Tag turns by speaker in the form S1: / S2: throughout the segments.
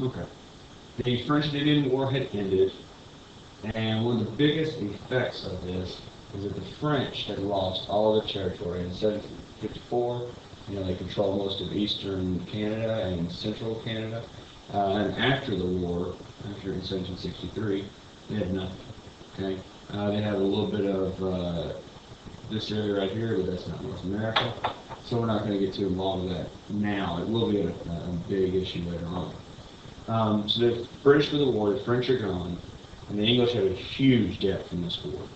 S1: Okay. The French-Indian War had ended, and one of the biggest effects of this is that the French had lost all their territory in 1754. They controlled most of eastern Canada and central Canada. And after the war, after in 1763, they had nothing. Okay, they have a little bit of this area right here, but that's not North America. So we're not going to get too involved with that now. It will be a big issue later on. So the British for the war, the French are gone, and the English have a huge debt from this war.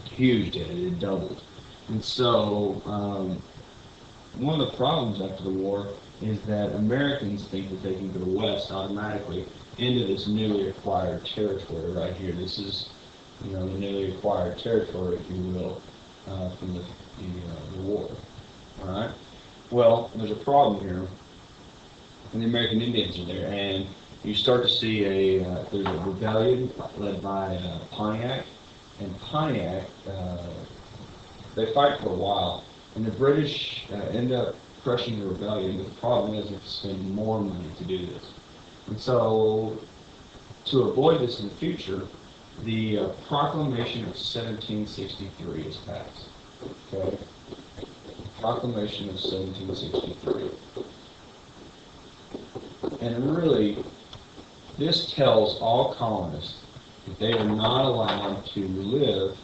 S1: Huge debt, it had doubled. And so one of the problems after the war is that Americans think that they can go west automatically into this newly acquired territory right here. This is, the newly acquired territory, if you will, from the war. All right. Well, there's a problem here, and the American Indians are there, and you start to see there's a rebellion led by Pontiac, and Pontiac, they fight for a while, and the British end up crushing the rebellion, but the problem is they have to spend more money to do this. And so, to avoid this in the future, the Proclamation of 1763 is passed. Okay? Proclamation of 1763. And really, this tells all colonists that they are not allowed to live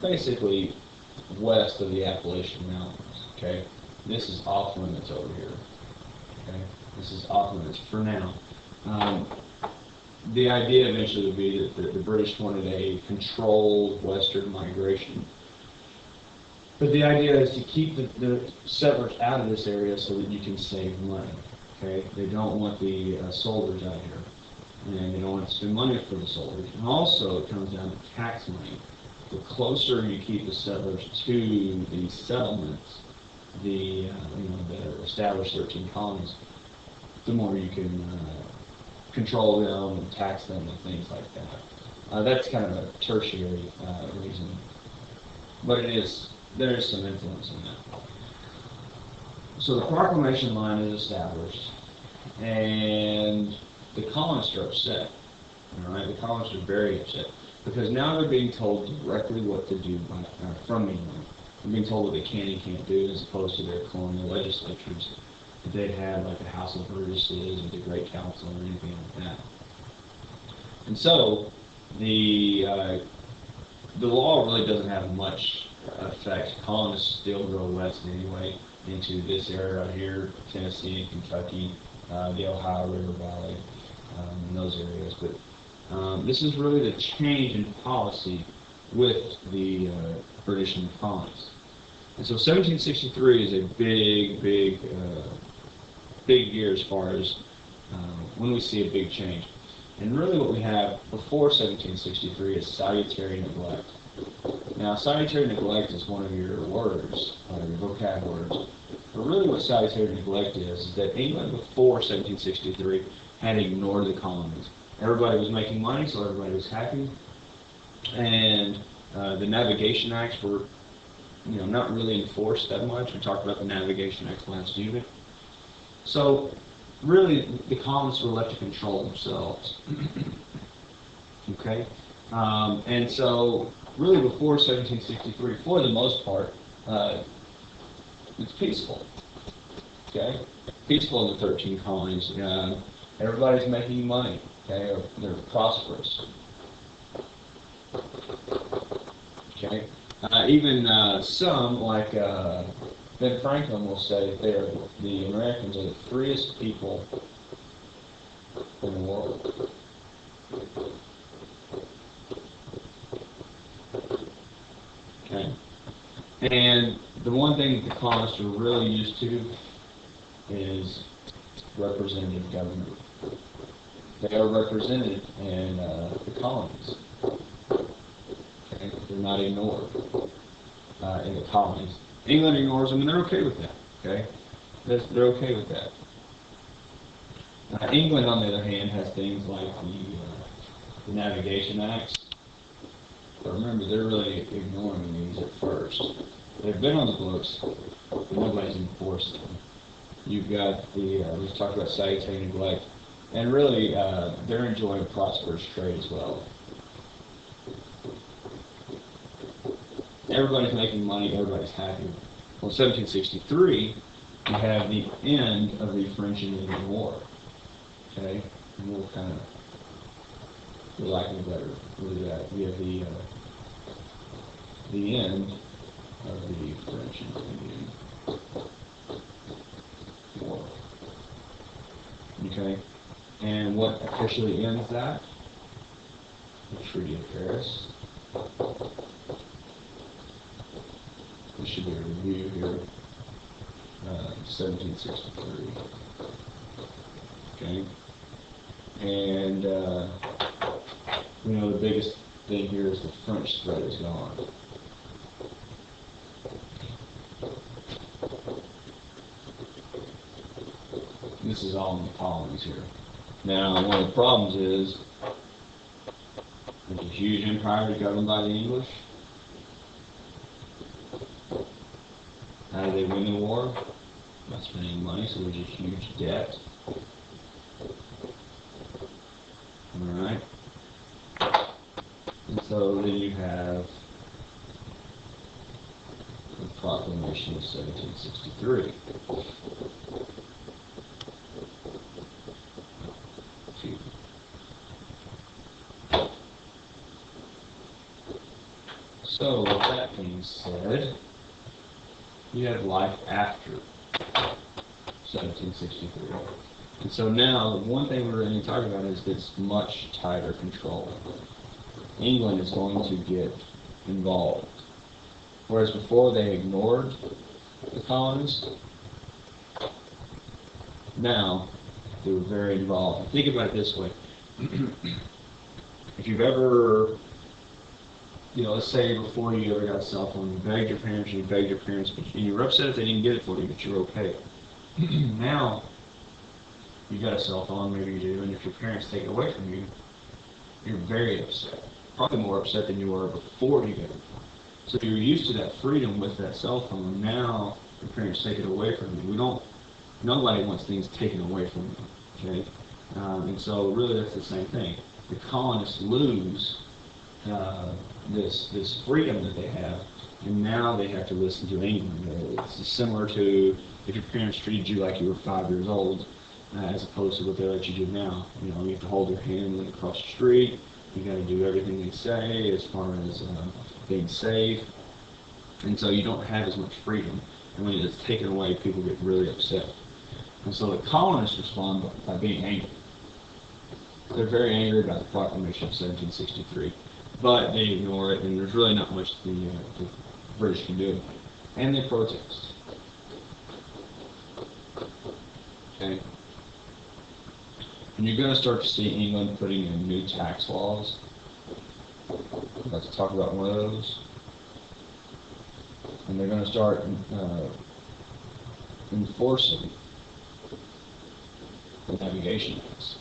S1: basically west of the Appalachian Mountains. Okay, this is off limits over here. Okay, this is off limits for now. The idea eventually would be that the British wanted a controlled western migration. But the idea is to keep the settlers out of this area so that you can save money. Okay, they don't want the soldiers out here, and they don't want to spend money for the soldiers. And also, it comes down to tax money. The closer you keep the settlers to the settlements, the established 13 colonies, the more you can control them and tax them and things like that. That's kind of a tertiary reason, but there is some influence in that. So the proclamation line is established, and the colonists are upset. All right, the colonists are very upset because now they're being told directly what to do from England. They're being told what they can and can't do, as opposed to their colonial legislatures that they had, like the House of Burgesses or the Great Council or anything like that. And so the law really doesn't have much effect. Colonists still go west anyway into this area right here, Tennessee, Kentucky, the Ohio River Valley, and those areas. But this is really the change in policy with the British and the colonies. And so 1763 is a big year as far as when we see a big change. And really what we have before 1763 is salutary neglect. Now, salutary neglect is one of your words, your vocab words. But really what salutary neglect is that England before 1763 had ignored the colonies. Everybody was making money, so everybody was happy. And the Navigation Acts were, not really enforced that much. We talked about the Navigation Acts last unit. So, really, the colonists were left to control themselves. Okay? And so, really before 1763, for the most part, it's peaceful. Okay? Peaceful in the 13 colonies. Everybody's making money. Okay? They're prosperous. Okay? Even some, like Ben Franklin will say, the Americans are the freest people in the world. Okay? And the one thing that the colonists are really used to is representative government. They are represented in the colonies. Okay? They're not ignored in the colonies. England ignores them, and they're okay with that. Okay? They're okay with that. England, on the other hand, has things like the Navigation Acts. But remember, they're really ignoring these at first. They've been on the books, but nobody's enforced them. You've got the, we've talked about salutary neglect, and really they're enjoying a prosperous trade as well. Everybody's making money, everybody's happy. Well, in 1763, you have the end of the French and Indian War. Okay? And we'll kind of, for lack of a better word of that, we have the end of the French and Indian War. Okay? And what officially ends that? The Treaty of Paris. This should be a review here. 1763. Okay? And, you know, the biggest thing here is the French threat is gone. This is all in the colonies here. Now, one of the problems is there's a huge empire governed by the English. How do they win the war? By spending money, so there's a huge debt. Alright? And so then you have the Proclamation of 1763. So, with that being said, you have life after 1763. And so now, the one thing we're going to talk about is this much tighter control. England is going to get involved. Whereas before they ignored the colonies, now they were very involved. Think about it this way. If you've ever, you know, let's say before you ever got a cell phone, you begged your parents, and you were upset if they didn't get it for you, but you're okay. Now, you got a cell phone, maybe you do, and if your parents take it away from you, you're very upset. Probably more upset than you were before you got it. So you're used to that freedom with that cell phone. Now, your parents take it away from you. Nobody wants things taken away from you, okay? And so really that's the same thing. The colonists lose this freedom that they have, and now they have to listen to England. It's similar to if your parents treated you like you were 5 years old, as opposed to what they let you do now. You know, you have to hold their hand when you cross the street. You got to do everything they say as far as being safe, and so you don't have as much freedom. And when it's taken away, people get really upset. And so the colonists respond by being angry. They're very angry about the Proclamation of 1763. But they ignore it, and there's really not much the British can do. And they protest. Okay? And you're going to start to see England putting in new tax laws. Let's talk about one of those. And they're going to start enforcing the navigation acts.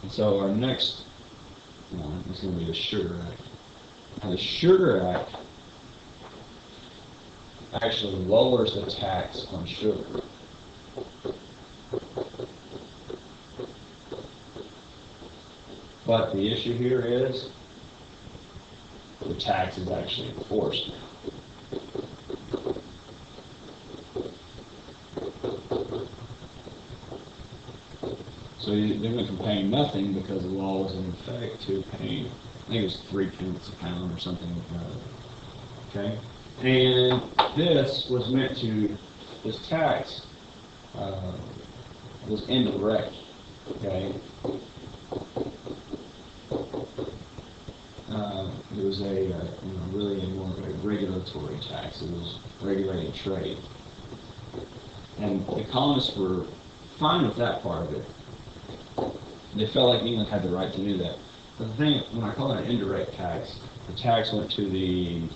S1: And so our next one is going to be the Sugar Act. Now the Sugar Act actually lowers the tax on sugar. But the issue here is the tax is actually enforced now. So they went from paying nothing because the law was in effect to paying, I think it was 3 pence a pound or something like that. Okay? And this was meant to, this tax was indirect. Okay? It was really more of a regulatory tax. It was regulating trade. And the colonists were fine with that part of it. They felt like England had the right to do that. But the thing, when I call it an indirect tax, the tax went to the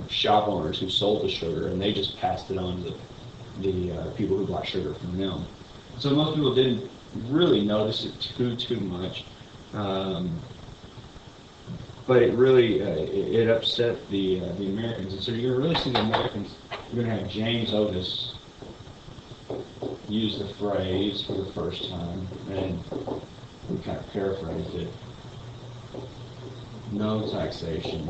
S1: shop owners who sold the sugar, and they just passed it on to the people who bought sugar from them. So most people didn't really notice it too much. but it really it upset the Americans, and so you're going to really see the Americans. You're going to have James Otis use the phrase for the first time, and we kind of paraphrased it. No taxation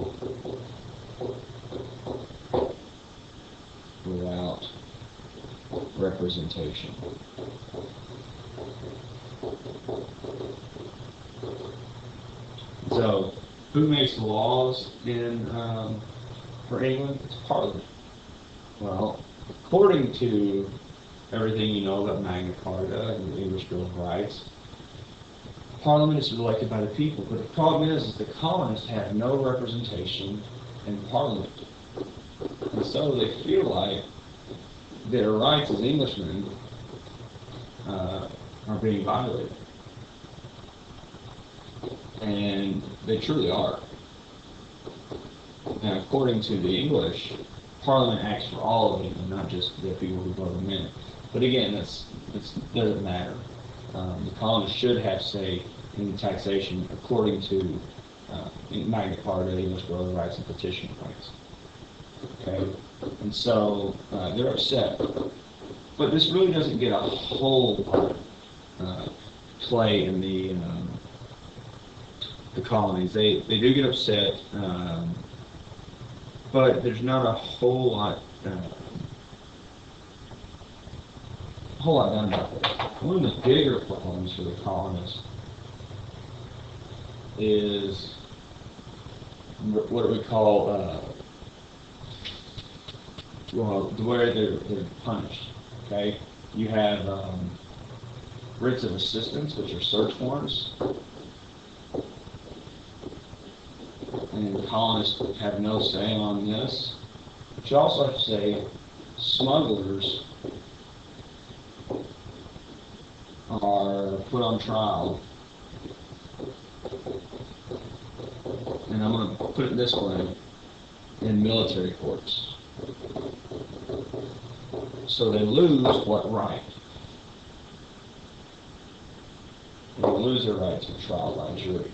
S1: without representation. So, who makes the laws in for England? It's Parliament. Well, according to everything you know about Magna Carta and the English Bill of Rights, Parliament is elected by the people. But the problem is the colonists have no representation in Parliament, and so they feel like their rights as Englishmen are being violated. And they truly are. Now, according to the English, Parliament acts for all of England, not just the people who vote them in. But again, that doesn't matter. The colonists should have say in taxation according to Magna Carta, English Bill of Rights, and petition rights. Okay, and so they're upset. But this really doesn't get a whole lot of play in the colonies. They do get upset, but there's not a whole lot done about it. One of the bigger problems for the colonists is what we call the way they're punished. Okay, you have writs of assistance, which are search warrants. And the colonists have no say on this. But you also have to say smugglers are put on trial. And I'm going to put it this way, in military courts. So they lose what right? They lose their right to trial by jury.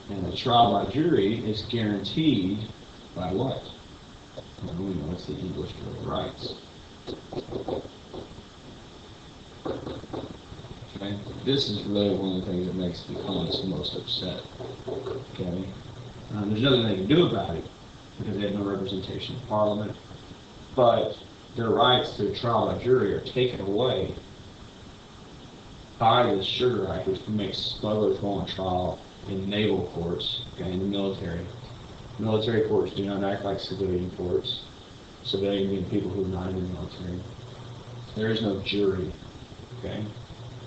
S1: And the trial by jury is guaranteed by what? Well, we know it's the English Bill of Rights. Okay? This is really one of the things that makes the colonists most upset. Okay? There's nothing they can do about it because they have no representation in Parliament. But their rights to trial by jury are taken away by the Sugar Act, which makes smugglers go on trial in naval courts, okay, in the military. Military courts do not act like civilian courts. Civilian being people who are not in the military. There is no jury, okay?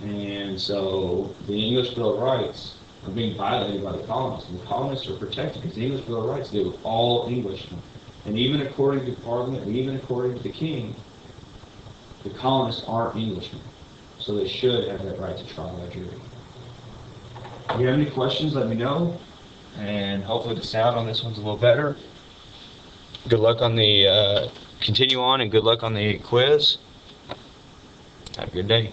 S1: And so the English Bill of Rights are being violated by the colonists, and the colonists are protected because the English Bill of Rights deal with all Englishmen. And even according to Parliament, and even according to the King, the colonists aren't Englishmen. So they should have that right to trial by jury. If you have any questions, let me know. And hopefully the sound on this one's a little better. Good luck on the, continue on, and good luck on the quiz. Have a good day.